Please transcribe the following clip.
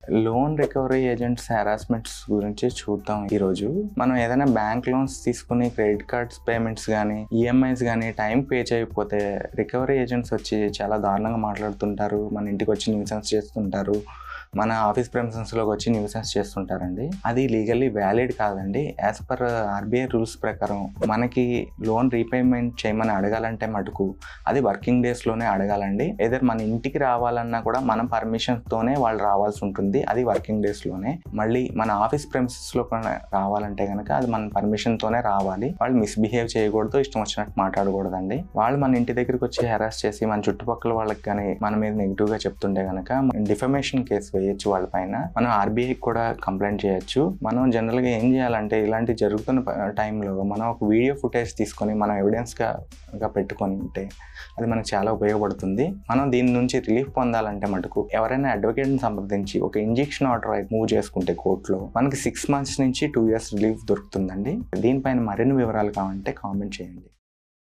Loan recovery agents harassments గురించి చూద్దాం. ఈరోజు మనం ఏదైనా బ్యాంక్ లోన్స్ తీసుకుని క్రెడిట్ కార్డ్స్ పేమెంట్స్ కానీ ఈఎంఐస్ కానీ టైం పే చేయకపోతే రికవరీ ఏజెంట్స్ వచ్చి చాలా దారుణంగా మాట్లాడుతుంటారు. మన ఇంటికి వచ్చి న్యూసెన్స్ చేస్తుంటారు, మన ఆఫీస్ ప్రెమిసెస్లోకి వచ్చి న్యూసెన్స్ చేస్తుంటారండి. అది లీగల్లీ వ్యాలిడ్ కాదండి. యాజ్ పర్ ఆర్బీఐ రూల్స్ ప్రకారం మనకి లోన్ రీపేమెంట్ చేయమని అడగాలంటే మటుకు అది వర్కింగ్ డేస్లోనే అడగాలండి. ఏదైనా మన ఇంటికి రావాలన్నా కూడా మనం పర్మిషన్తోనే వాళ్ళు రావాల్సి ఉంటుంది, అది వర్కింగ్ డేస్లోనే. మళ్ళీ మన ఆఫీస్ ప్రెమిసెస్లో రావాలంటే కనుక అది మన పర్మిషన్తోనే రావాలి. వాళ్ళు మిస్బిహేవ్ చేయకూడదు, ఇష్టం వచ్చినట్టు మాట్లాడకూడదండి. వాళ్ళు మన ఇంటి దగ్గరికి వచ్చి హెరాస్ చేసి మన చుట్టుపక్కల వాళ్ళకి కానీ మన మీద నెగిటివ్గా చెప్తుంటే కనుక డిఫమేషన్ కేసు వేయచ్చు వాళ్ళ పైన. మనం ఆర్బీఐకి కూడా కంప్లైంట్ చేయొచ్చు. మనం జనరల్గా ఏం చేయాలంటే ఇలాంటి జరుగుతున్న టైంలో మనం ఒక వీడియో ఫుటేజ్ తీసుకొని మనం ఎవిడెన్స్గా పెట్టుకొని ఉంటే అది మనకు చాలా ఉపయోగపడుతుంది. మనం దీని నుంచి రిలీఫ్ పొందాలంటే మటుకు ఎవరైనా అడ్వకేట్ని సంప్రదించి ఒక ఇంజెక్షన్ ఆర్డర్ మూవ్ చేసుకుంటే కోర్టులో మనకి 6 months నుంచి 2 years రిలీఫ్ దొరుకుతుందండి. దీనిపైన మరిన్ని వివరాలు కావాలంటే కామెంట్ చేయండి.